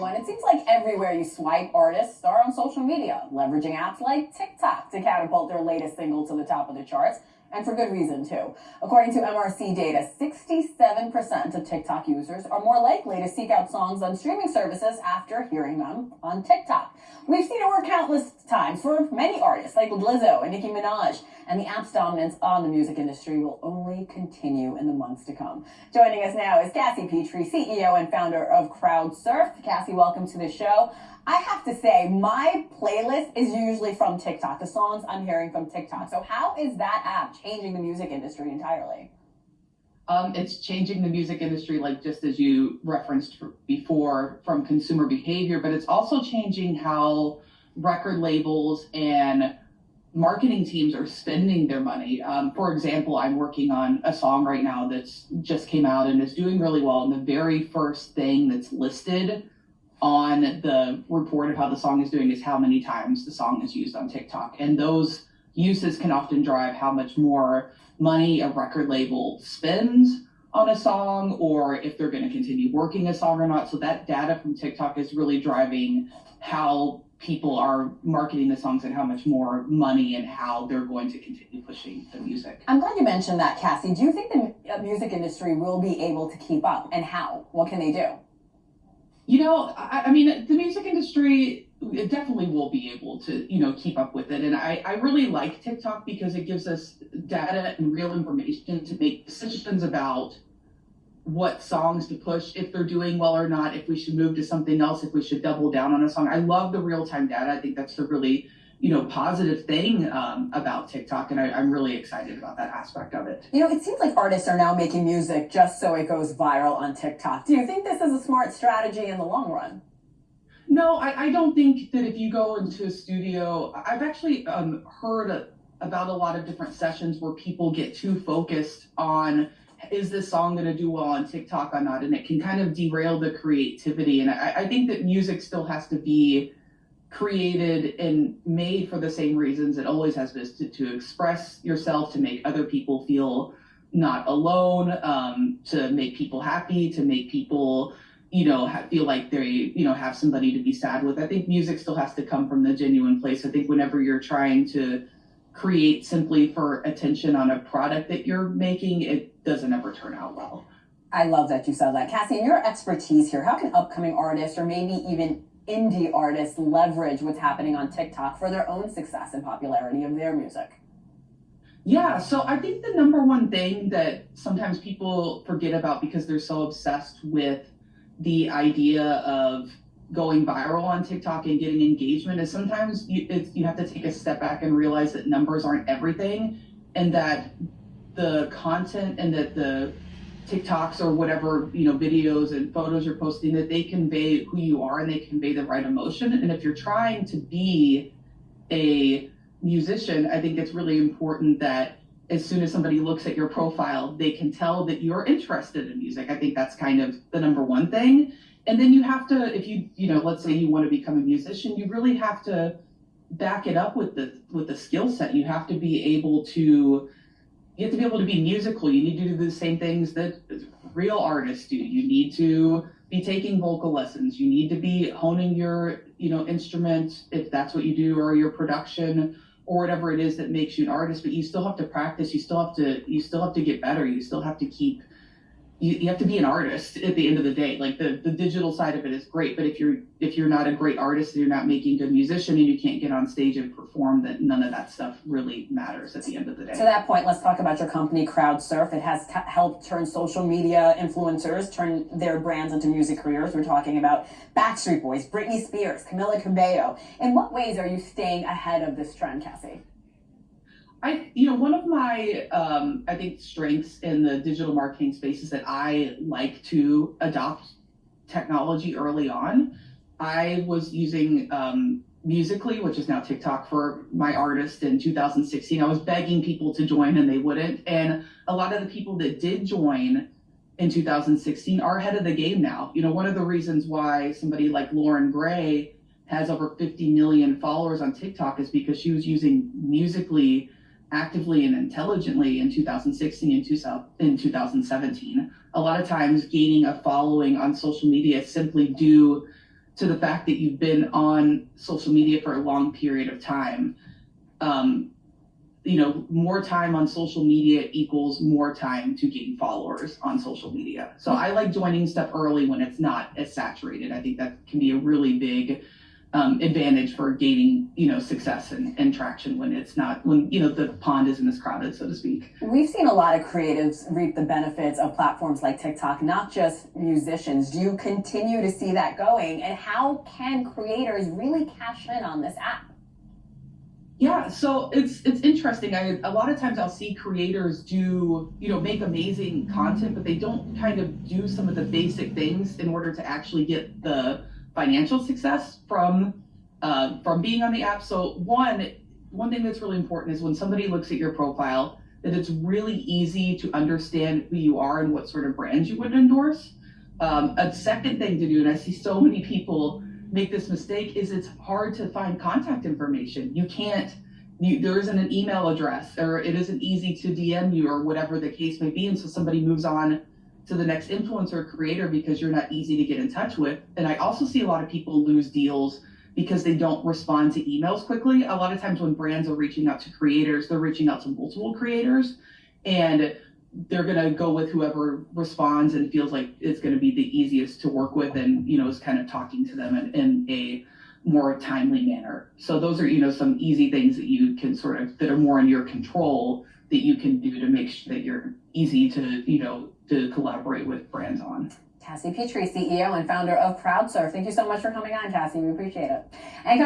And it seems like everywhere you swipe, artists are on social media, leveraging apps like TikTok to catapult their latest single to the top of the charts. And for good reason, too. According to MRC data, 67% of TikTok users are more likely to seek out songs on streaming services after hearing them on TikTok. We've seen it work countless times for many artists like Lizzo and Nicki Minaj, and the app's dominance on the music industry will only continue in the months to come. Joining us now is Cassie Petrie, CEO and founder of Crowdsurf. Cassie, welcome to the show. I have to say, my playlist is usually from TikTok, the songs I'm hearing from TikTok. So how is that app changing the music industry entirely? It's changing the music industry, like just as you referenced before, from consumer behavior, but it's also changing how record labels and marketing teams are spending their money. For example, I'm working on a song right now that's just came out and is doing really well. And the very first thing that's listed on the report of how the song is doing is how many times the song is used on TikTok. And those uses can often drive how much more money a record label spends on a song, or if they're going to continue working a song or not. So that data from TikTok is really driving how people are marketing the songs and how much more money and how they're going to continue pushing the music. I'm glad you mentioned that, Cassie. Do you think the music industry will be able to keep up, and how? What can they do? You know, I mean, the music industry, it definitely will be able to, keep up with it. And I really like TikTok because it gives us data and real information to make decisions about what songs to push, if they're doing well or not, if we should move to something else, if we should double down on a song. I love the real-time data. I think that's the really, positive thing about TikTok. And I'm really excited about that aspect of it. It seems like artists are now making music just so it goes viral on TikTok. Do you think this is a smart strategy in the long run? No, I don't think that if you go into a studio, I've actually heard about a lot of different sessions where people get too focused on, is this song going to do well on TikTok or not? And it can kind of derail the creativity. And I think that music still has to be created and made for the same reasons it always has been, to express yourself, to make other people feel not alone, to make people happy, to make people feel like they, have somebody to be sad with. I think music still has to come from the genuine place. I think whenever you're trying to create simply for attention on a product that you're making, it doesn't ever turn out well. I love that you said that. Cassie, in your expertise here, how can upcoming artists or maybe even indie artists leverage what's happening on TikTok for their own success and popularity of their music? Yeah, so I think the number one thing that sometimes people forget about because they're so obsessed with the idea of going viral on TikTok and getting engagement is sometimes you have to take a step back and realize that numbers aren't everything, and that the content and that the TikToks or whatever, videos and photos you're posting, that they convey who you are and they convey the right emotion. And if you're trying to be a musician, I think it's really important that as soon as somebody looks at your profile, they can tell that you're interested in music. I think that's kind of the number one thing. And then you have to, if you let's say you want to become a musician, you really have to back it up with the skill set. You have to be able to be musical. You need to do the same things that real artists do. You need to be taking vocal lessons. You need to be honing your, instrument, if that's what you do, or your production, or whatever it is that makes you an artist. But you still have to practice. You still have to get better. You still have to keep. You have to be an artist at the end of the day. Like the digital side of it is great, but if you're not a great artist and you're not making good musician and you can't get on stage and perform, then none of that stuff really matters at the end of the day. To that point, let's talk about your company, Crowdsurf. It has helped turn social media influencers turn their brands into music careers. We're talking about Backstreet Boys, Britney Spears, Camila Cabello. In what ways are you staying ahead of this trend, Cassie? One of my, I think, strengths in the digital marketing space is that I like to adopt technology early on. I was using Musical.ly, which is now TikTok, for my artist in 2016. I was begging people to join and they wouldn't. And a lot of the people that did join in 2016 are ahead of the game now. One of the reasons why somebody like Lauren Gray has over 50 million followers on TikTok is because she was using Musical.ly actively and intelligently in 2016 and in 2017. A lot of times gaining a following on social media is simply due to the fact that you've been on social media for a long period of time, more time on social media equals more time to gain followers on social media. So I like joining stuff early when it's not as saturated. I think that can be a really big advantage for gaining, success and traction when it's not, when, the pond isn't as crowded, so to speak. We've seen a lot of creatives reap the benefits of platforms like TikTok, not just musicians. Do you continue to see that going? And how can creators really cash in on this app? Yeah, so it's interesting. A lot of times I'll see creators do, make amazing content, but they don't kind of do some of the basic things in order to actually get the financial success from being on the app. So one thing that's really important is when somebody looks at your profile, that it's really easy to understand who you are and what sort of brands you would endorse. A second thing to do, and I see so many people make this mistake, is it's hard to find contact information. There isn't an email address, or it isn't easy to DM you, or whatever the case may be. And so somebody moves on to the next influencer creator because you're not easy to get in touch with. And I also see a lot of people lose deals because they don't respond to emails quickly. A lot of times when brands are reaching out to creators, they're reaching out to multiple creators, and they're going to go with whoever responds and feels like it's going to be the easiest to work with, and is kind of talking to them in a more timely manner. So those are some easy things that you can that are more in your control, that you can do to make sure that you're easy to to collaborate with brands on. Cassie Petrie, CEO and founder of Crowdsurf. Thank you so much for coming on, Cassie. We appreciate it. And